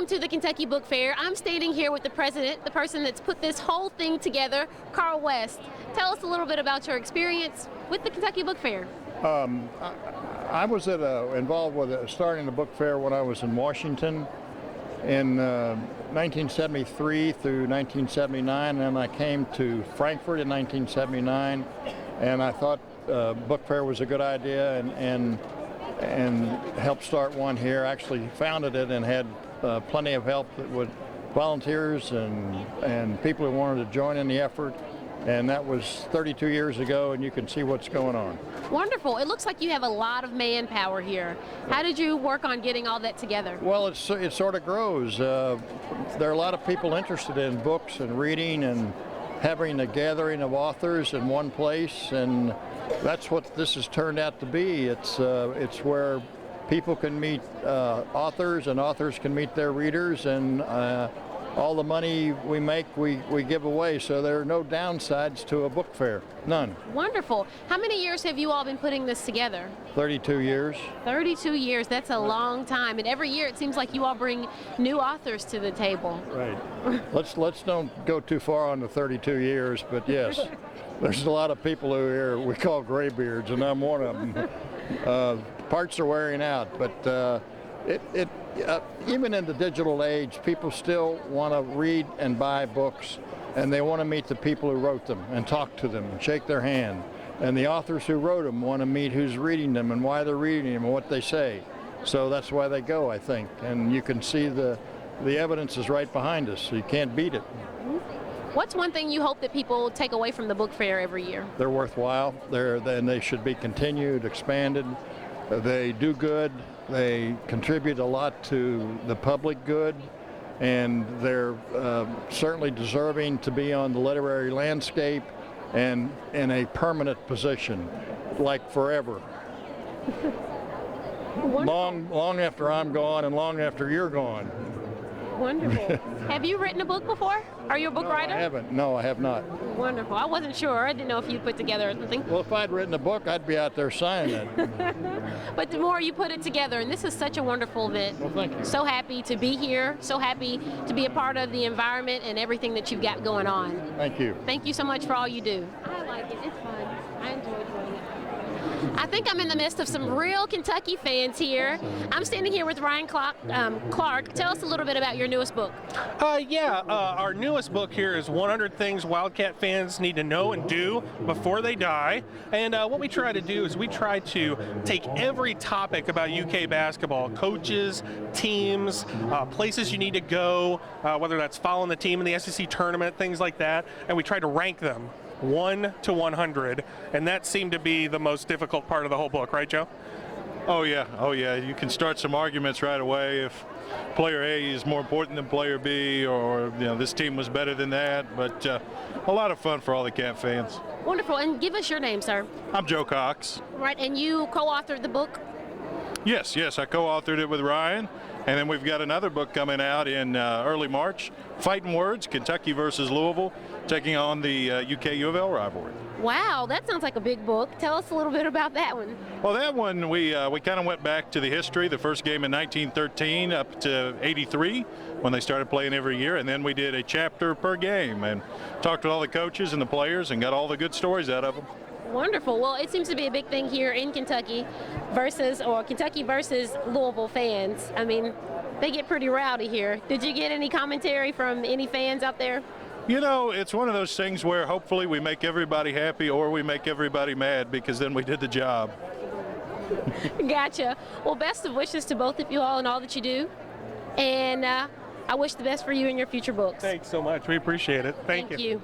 Welcome to the Kentucky Book Fair. I'm standing here with the president, the person that's put this whole thing together, Carl West. Tell us a little bit about your experience with the Kentucky Book Fair. I was involved with starting the book fair when I was in Washington in 1973 through 1979, and then I came to Frankfort in 1979, and I thought book fair was a good idea and helped start one here. Actually founded it and had plenty of help with volunteers and people who wanted to join in the effort. And that was 32 years ago, and you can see what's going on. Wonderful. It looks like you have a lot of manpower here. How did you work on getting all that together? Well, it sort of grows. There are a lot of people interested in books and reading and having a gathering of authors in one place, and that's what this has turned out to be. It's where people can meet authors, and authors can meet their readers, and all the money we make, we give away, so there are no downsides to a book fair. None. Wonderful. How many years have you all been putting this together? 32 years. 32 years, that's a long time. And every year it seems like you all bring new authors to the table. Right. Let's don't go too far on the 32 years, but yes, there's a lot of people who are here we call graybeards, and I'm one of them. Parts are wearing out, but even in the digital age, people still want to read and buy books, and they want to meet the people who wrote them and talk to them and shake their hand. And the authors who wrote them want to meet who's reading them and why they're reading them and what they say. So that's why they go, I think. And you can see the evidence is right behind us, so you can't beat it. What's one thing you hope that people take away from the book fair every year? They're worthwhile. They should be continued, expanded. They do good. They contribute a lot to the public good, and they're certainly deserving to be on the literary landscape and in a permanent position, like forever. Long after I'm gone and long after you're gone. Wonderful. Have you written a book before? Are you a book writer? I haven't. No, I have not. Wonderful. I wasn't sure. I didn't know if you'd put together something. Well, if I'd written a book, I'd be out there signing it. But the more you put it together, and this is such a wonderful event. Well, thank you. So happy to be here. So happy to be a part of the environment and everything that you've got going on. Thank you. Thank you so much for all you do. I like it. It's fun. I enjoy doing it. I think I'm in the midst of some real Kentucky fans here. I'm standing here with Ryan Clark. Tell us a little bit about your newest book. Our newest book here is 100 Things Wildcat Fans Need to Know and Do Before They Die. And what we try to do is we try to take every topic about UK basketball, coaches, teams, places you need to go, whether that's following the team in the SEC tournament, things like that, and we try to rank them 1 to 100, and that seemed to be the most difficult part of the whole book, right, Joe? Oh yeah. You can start some arguments right away if player A is more important than player B, or this team was better than that. But a lot of fun for all the Cat fans. Wonderful. And give us your name, sir. I'm Joe Cox. Right, and you co-authored the book? Yes, I co-authored it with Ryan, and then we've got another book coming out in early March, Fighting Words, Kentucky versus Louisville, taking on the UK U of L rivalry. Wow, that sounds like a big book. Tell us a little bit about that one. Well, that one, we kind of went back to the history, the first game in 1913 up to 83 when they started playing every year, and then we did a chapter per game and talked with all the coaches and the players and got all the good stories out of them. Wonderful. Well, it seems to be a big thing here in Kentucky versus Louisville fans. I mean, they get pretty rowdy here. Did you get any commentary from any fans out there? It's one of those things where hopefully we make everybody happy or we make everybody mad, because then we did the job. Gotcha. Well, best of wishes to both of you all and all that you do. And I wish the best for you in your future books. Thanks so much. We appreciate it. Thank you.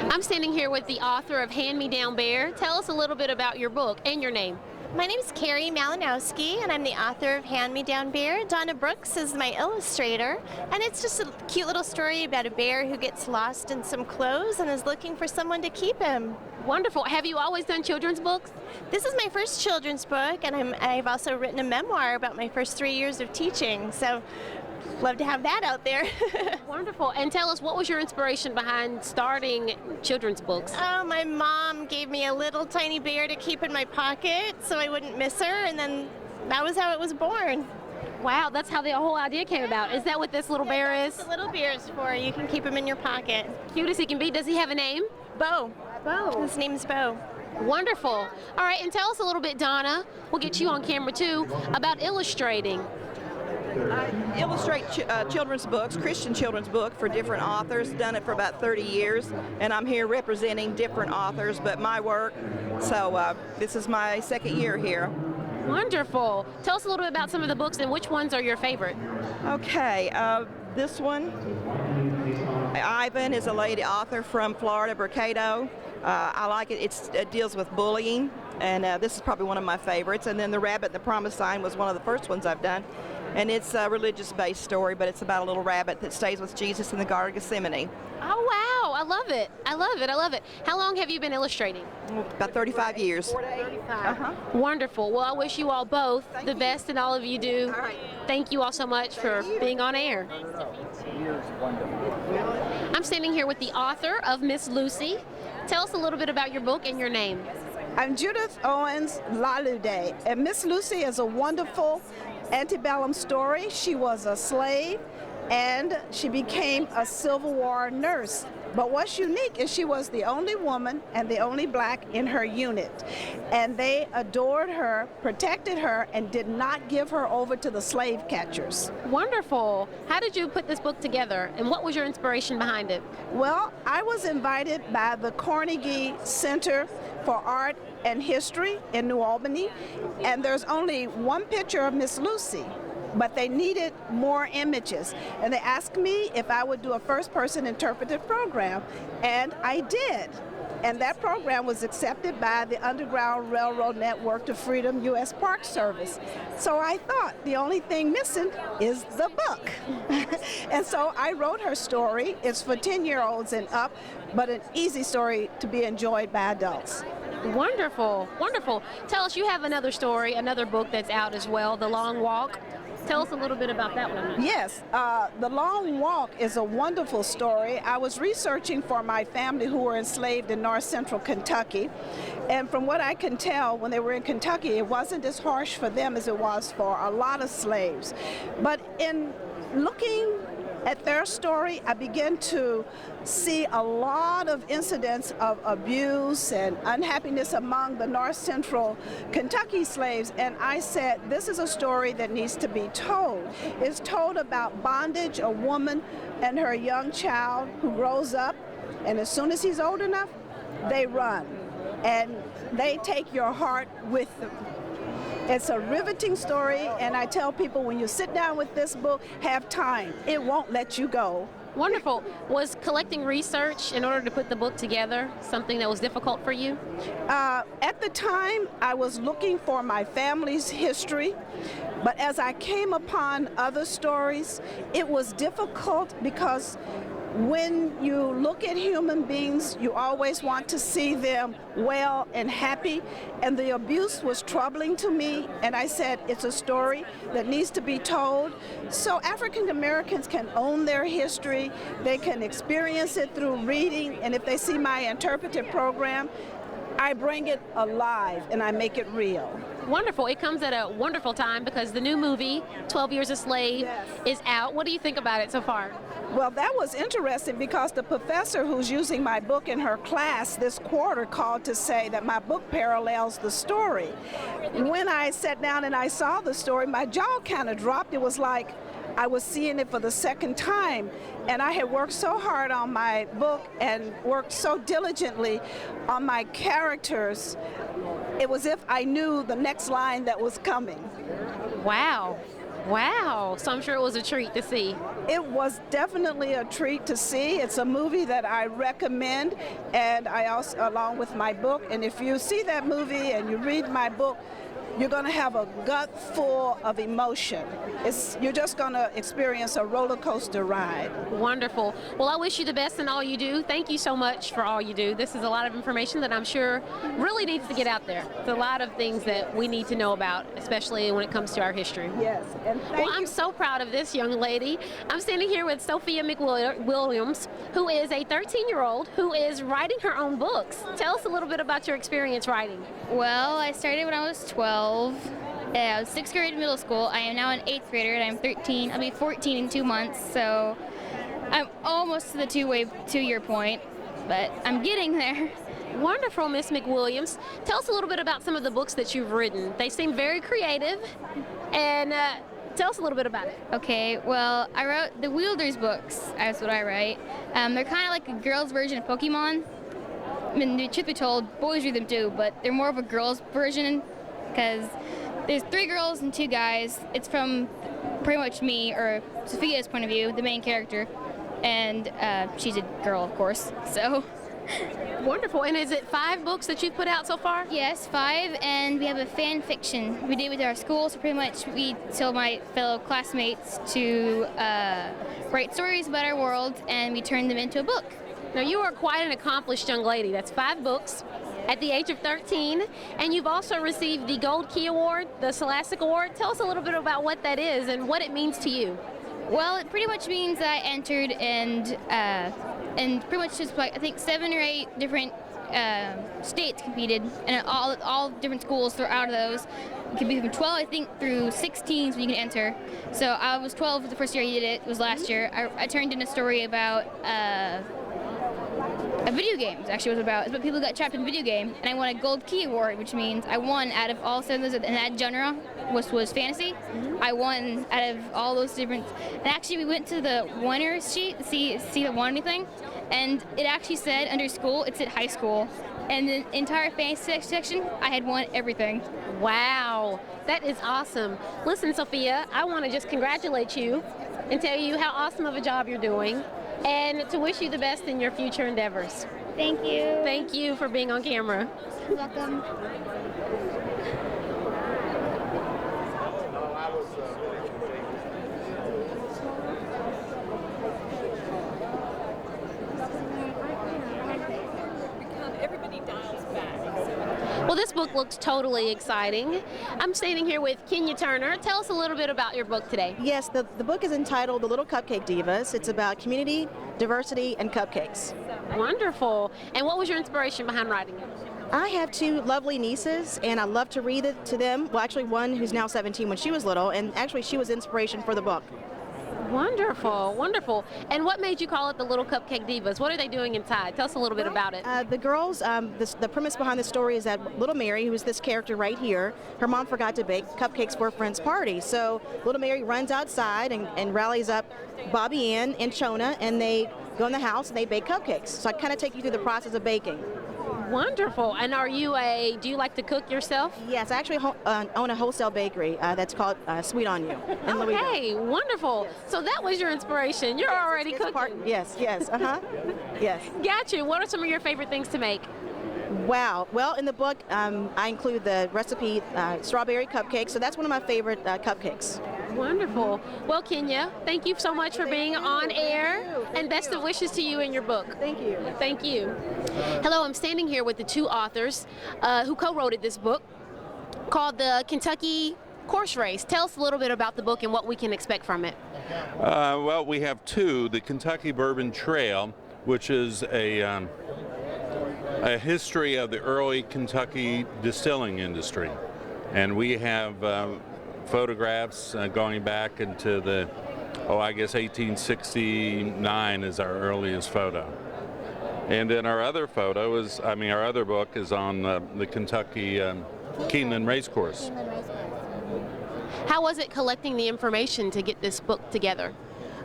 I'm standing here with the author of Hand Me Down Bear. Tell us a little bit about your book and your name. My name is Carrie Malinowski, and I'm the author of Hand Me Down Bear. Donna Brooks is my illustrator, and it's just a cute little story about a bear who gets lost in some clothes and is looking for someone to keep him. Wonderful. Have you always done children's books? This is my first children's book, and I've also written a memoir about my first 3 years of teaching, so love to have that out there. Wonderful. And tell us, what was your inspiration behind starting children's books? Oh, my mom gave me a little tiny bear to keep in my pocket so I wouldn't miss her, and then that was how it was born. Wow, that's how the whole idea came about. Is that what this little bear is? The little bear is for. You can keep him in your pocket. Cute as he can be. Does he have a name? Bo. Bo. His name's Bo. Wonderful. All right, and tell us a little bit, Donna, we'll get you on camera too, about illustrating. I illustrate children's books, Christian children's book for different authors, done it for about 30 years, and I'm here representing different authors, but my work, so this is my second year here. Wonderful. Tell us a little bit about some of the books and which ones are your favorite. Okay, this one, Ivan is a lady author from Florida, Bracado. I like it. It deals with bullying, and this is probably one of my favorites. And then The Rabbit and the Promised Sign was one of the first ones I've done. And it's a religious-based story, but it's about a little rabbit that stays with Jesus in the Garden of Gethsemane. Oh, wow. I love it. I love it. I love it. How long have you been illustrating? About 35 years. 35. Wonderful. Well, I wish you all both the best in all of you do. All right. Thank you all so much for being on air. I'm standing here with the author of Miss Lucy. Tell us a little bit about your book and your name. I'm Judith Owens Lalude, and Miss Lucy is a wonderful antebellum story. She was a slave and she became a Civil War nurse. But what's unique is she was the only woman and the only black in her unit. And they adored her, protected her, and did not give her over to the slave catchers. Wonderful. How did you put this book together, and what was your inspiration behind it? Well, I was invited by the Carnegie Center for Art and History in New Albany, and there's only one picture of Miss Lucy, but they needed more images. And they asked me if I would do a first-person interpretive program, and I did. And that program was accepted by the Underground Railroad Network to Freedom U.S. Park Service. So I thought the only thing missing is the book. And so I wrote her story. It's for 10-year-olds and up, but an easy story to be enjoyed by adults. Wonderful, wonderful. Tell us, you have another story, another book that's out as well, The Long Walk. Tell us a little bit about that one. Yes, The Long Walk is a wonderful story. I was researching for my family who were enslaved in north central Kentucky. And from what I can tell, when they were in Kentucky, it wasn't as harsh for them as it was for a lot of slaves. But in looking at their story, I began to see a lot of incidents of abuse and unhappiness among the north central Kentucky slaves, and I said, this is a story that needs to be told. It's told about bondage, a woman and her young child who grows up, and as soon as he's old enough, they run, and they take your heart with them. It's a riveting story, and I tell people, when you sit down with this book, have time. It won't let you go. Wonderful. Was collecting research in order to put the book together something that was difficult for you? At the time, I was looking for my family's history, but as I came upon other stories, it was difficult because when you look at human beings, you always want to see them well and happy, and the abuse was troubling to me, and I said, it's a story that needs to be told so African Americans can own their history, they can experience it through reading, and if they see my interpretive program, I bring it alive and I make it real. Wonderful. It comes at a wonderful time because the new movie, 12 Years a Slave, is out. What do you think about it so far? Well, that was interesting because the professor who's using my book in her class this quarter called to say that my book parallels the story. When I sat down and I saw the story, my jaw kind of dropped. It was like I was seeing it for the second time. And I had worked so hard on my book and worked so diligently on my characters. It was as if I knew the next line that was coming. Wow. Wow. So I'm sure it was a treat to see. It was definitely a treat to see. It's a movie that I recommend, and I also, along with my book, and if you see that movie and you read my book, you're going to have a gut full of emotion. You're just going to experience a roller coaster ride. Wonderful. Well, I wish you the best in all you do. Thank you so much for all you do. This is a lot of information that I'm sure really needs to get out there. It's a lot of things that we need to know about, especially when it comes to our history. Yes. And well, I'm so proud of this young lady. I'm standing here with Sophia McWilliams, who is a 13-year-old who is writing her own books. Tell us a little bit about your experience writing. Well, I started when I was 12, I was 6th grade in middle school. I am now an 8th grader, and I'm 13. I'll be 14 in 2 months, so I'm almost to the two-year point, but I'm getting there. Wonderful, Miss McWilliams. Tell us a little bit about some of the books that you've written. They seem very creative, and tell us a little bit about it. Okay, well, I wrote the Wielders books. That's what I write. They're kind of like a girls' version of Pokemon. I mean, the truth be told, boys read them too, but they're more of a girls' version because there's 3 girls and 2 guys. It's from pretty much me, or Sophia's point of view, the main character, and she's a girl, of course, so. Wonderful. And is it 5 books that you've put out so far? Yes, 5, and we have a fan fiction we did with our school, so pretty much we told my fellow classmates to write stories about our world, and we turned them into a book. Now, you are quite an accomplished young lady. That's 5 books at the age of 13, and you've also received the Gold Key Award, the Scholastic Award. Tell us a little bit about what that is and what it means to you. Well, it pretty much means I entered and pretty much just like I think 7 or 8 different states competed, and all different schools throughout those. It could be from 12, I think, through 16 when you can enter. So I was 12 the first year I did it. It was last year. I turned in a story about a video game. Actually, it was about people who got trapped in a video game, and I won a Gold Key Award, which means I won out of all 7 of those in that genre, which was fantasy. I won out of all those different. And actually, we went to the winners sheet to see if I won anything, and it actually said under school, it said high school, and the entire fantasy section, I had won everything. Wow, that is awesome. Listen, Sophia, I want to just congratulate you and tell you how awesome of a job you're doing, and to wish you the best in your future endeavors. Thank you. Thank you for being on camera. You're welcome. Well, this book looks totally exciting. I'm standing here with Kenya Turner. Tell us a little bit about your book today. Yes, the book is entitled The Little Cupcake Divas. It's about community, diversity, and cupcakes. Wonderful. And what was your inspiration behind writing it? I have 2 lovely nieces, and I love to read it to them. Well, actually, one who's now 17 when she was little, and actually she was inspiration for the book. Wonderful, wonderful. And what made you call it the Little Cupcake Divas? What are they doing inside? Tell us a little bit about it. The girls, the premise behind the story is that little Mary, who is this character right here, her mom forgot to bake cupcakes for a friend's party. So little Mary runs outside and rallies up Bobby Ann and Chona, and they go in the house and they bake cupcakes. So I kind of take you through the process of baking. Wonderful. And do you like to cook yourself? Yes, I actually own a wholesale bakery that's called Sweet On You in Louisville. Okay, wonderful. So that was your inspiration. You're already cooking. Yes, yes, yes. Gotcha. What are some of your favorite things to make? Wow. Well, in the book, I include the recipe strawberry cupcake, so that's one of my favorite cupcakes. Wonderful. Well, Kenya, thank you so much for being on air, and best of wishes to you and your book. Thank you. Thank you. Hello, I'm standing here with the 2 authors who co-wrote this book called The Kentucky Horse Race. Tell us a little bit about the book and what we can expect from it. Well, we have 2. The Kentucky Bourbon Trail, which is a history of the early Kentucky distilling industry. And we have photographs going back into the, I guess 1869 is our earliest photo. And then our other our other book is on the Kentucky Keeneland Racecourse. How was it collecting the information to get this book together?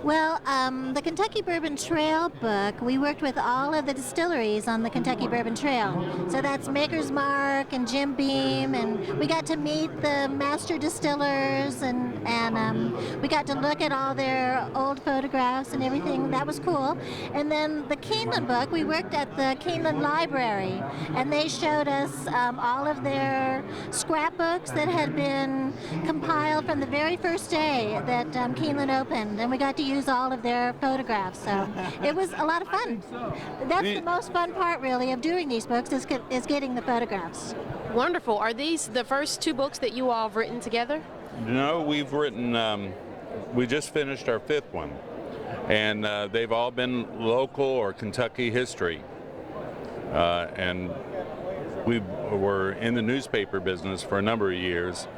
Well, the Kentucky Bourbon Trail book, we worked with all of the distilleries on the Kentucky Bourbon Trail. So that's Maker's Mark and Jim Beam, and we got to meet the master distillers, and we got to look at all their old photographs and everything. That was cool. And then the Keeneland book, we worked at the Keeneland Library, and they showed us all of their scrapbooks that had been compiled from the very first day that Keeneland opened, and we got to use all of their photographs, so it was a lot of fun. That's the most fun part, really, of doing these books is getting the photographs. Wonderful. Are these the first 2 books that you all have written together? No, we've written, we just finished our 5th one, and they've all been local or Kentucky history. And we were in the newspaper business for a number of years,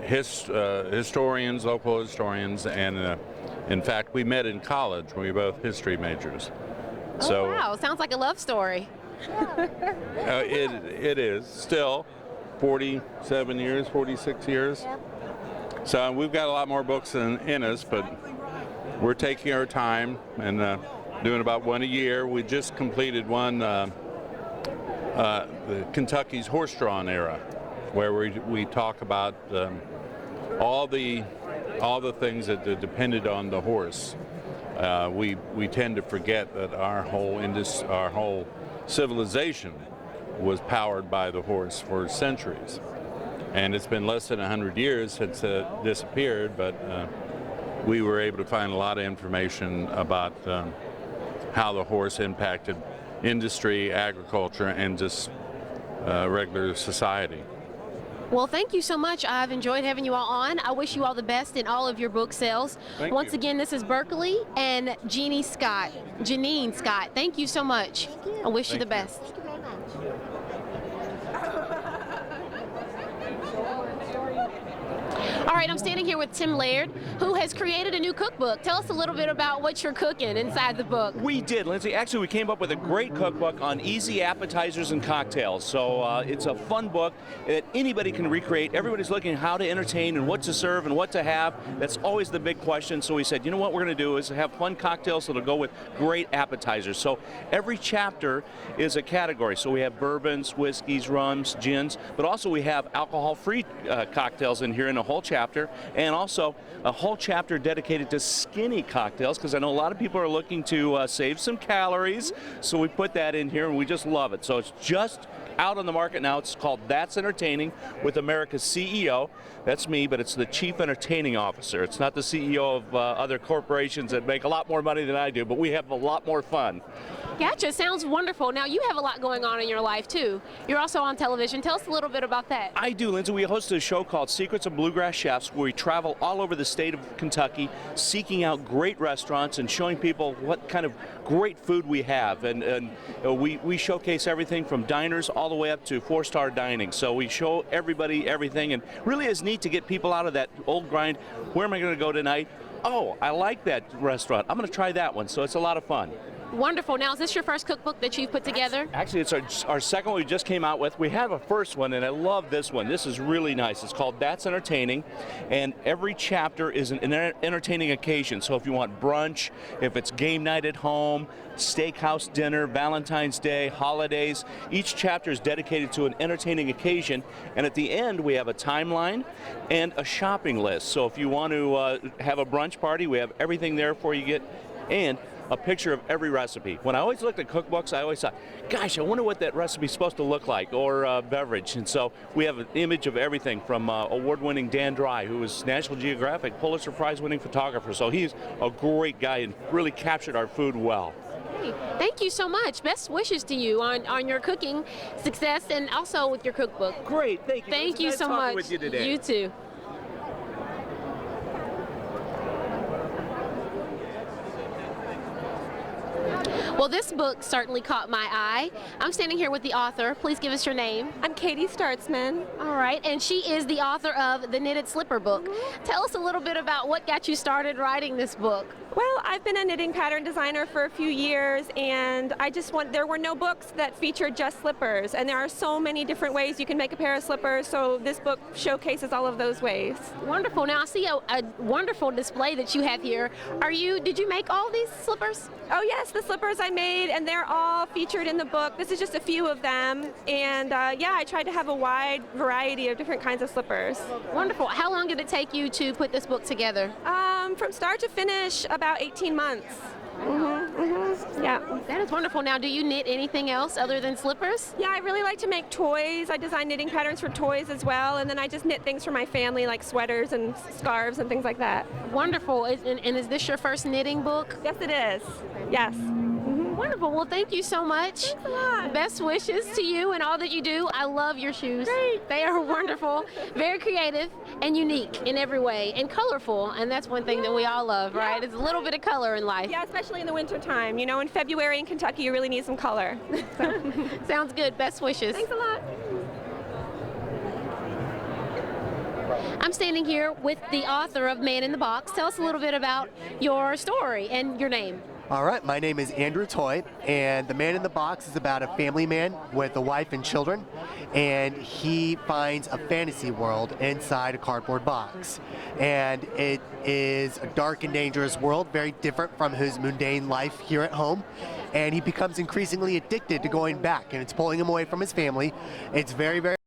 historians, local historians, and in fact, we met in college. We were both history majors. Oh, wow, sounds like a love story. It is still 47 years, 46 years. Yep. So we've got a lot more books in us, but we're taking our time and doing about one a year. We just completed one, the Kentucky's horse-drawn era, where we talk about all the things that depended on the horse. We tend to forget that our whole civilization was powered by the horse for centuries, and it's been less than 100 years since it disappeared. But we were able to find a lot of information about how the horse impacted industry, agriculture, and just regular society. Well, thank you so much. I've enjoyed having you all on. I wish you all the best in all of your book sales. Once again, this is Berkeley and Janine Scott. Thank you so much. I wish you the best. Thank you very much. All right, I'm standing here with Tim Laird, who has created a new cookbook. Tell us a little bit about what you're cooking inside the book. We did, Lindsay. Actually, we came up with a great cookbook on easy appetizers and cocktails. So it's a fun book that anybody can recreate. Everybody's looking at how to entertain and what to serve and what to have. That's always the big question. So we said, you know what we're going to do is have fun cocktails that'll go with great appetizers. So every chapter is a category. So we have bourbons, whiskeys, rums, gins, but also we have alcohol-free cocktails in here in a whole chapter, and also a whole chapter dedicated to skinny cocktails, because I know a lot of people are looking to save some calories, so we put that in here and we just love it. So it's just out on the market now. It's called That's Entertaining with America's CEO. That's me, but it's the Chief Entertaining Officer. It's not the CEO of other corporations that make a lot more money than I do, but we have a lot more fun. Gotcha. Sounds wonderful. Now, you have a lot going on in your life, too. You're also on television. Tell us a little bit about that. I do, Lindsay. We host a show called Secrets of Bluegrass Chefs, where we travel all over the state of Kentucky, seeking out great restaurants and showing people what kind of great food we have. And we showcase everything from diners all the way up to four-star dining. So we show everybody everything, and really is neat to get people out of that old grind. Where am I going to go tonight? Oh, I like that restaurant. I'm going to try that one. So it's a lot of fun. Wonderful. Now, is this your first cookbook that you've put together? Actually, it's our second one we just came out with. We have a first one, and I love this one. This is really nice. It's called That's Entertaining, and every chapter is an entertaining occasion. So if you want brunch, if it's game night at home, steakhouse dinner, Valentine's Day, holidays, each chapter is dedicated to an entertaining occasion, and at the end we have a timeline and a shopping list. So if you want to have a brunch party, we have everything there for you and a picture of every recipe. When I always looked at cookbooks, I always thought, gosh, I wonder what that recipe is supposed to look like, or beverage. And so we have an image of everything from award-winning Dan Dry, who is National Geographic Pulitzer Prize-winning photographer. So he's a great guy and really captured our food well. Hey, thank you so much. Best wishes to you on your cooking success and also with your cookbook. Great, thank you. Thank you so much. With you today. You too. Well, this book certainly caught my eye. I'm standing here with the author. Please give us your name. I'm Katie Startzman. All right, and she is the author of the Knitted Slipper book. Tell us a little bit about what got you started writing this book. Well, I've been a knitting pattern designer for a few years, and there were no books that featured just slippers, and there are so many different ways you can make a pair of slippers, so this book showcases all of those ways. Wonderful. Now I see a wonderful display that you have here. Did you make all these slippers? Oh yes, the slippers I made, and they're all featured in the book. This is just a few of them, and yeah, I tried to have a wide variety of different kinds of slippers. Wonderful. How long did it take you to put this book together? From start to finish, about 18 months. Yeah. That is wonderful. Now, do you knit anything else other than slippers? Yeah, I really like to make toys. I design knitting patterns for toys as well, and then I just knit things for my family, like sweaters and scarves and things like that. Wonderful. And is this your first knitting book? Yes, it is. Yes. Wonderful. Well, thank you so much. Thanks a lot. Best wishes to you and all that you do. I love your shoes. Great. They are wonderful, very creative and unique in every way, and colorful. And that's one thing that we all love, right? It's a little bit of color in life. Yeah, especially in the winter time. You know, in February in Kentucky, you really need some color. Sounds good. Best wishes. Thanks a lot. I'm standing here with the author of Man in the Box. Tell us a little bit about your story and your name. All right, my name is Andrew Toy, and The Man in the Box is about a family man with a wife and children, and he finds a fantasy world inside a cardboard box. And it is a dark and dangerous world, very different from his mundane life here at home, and he becomes increasingly addicted to going back, and it's pulling him away from his family. It's very, very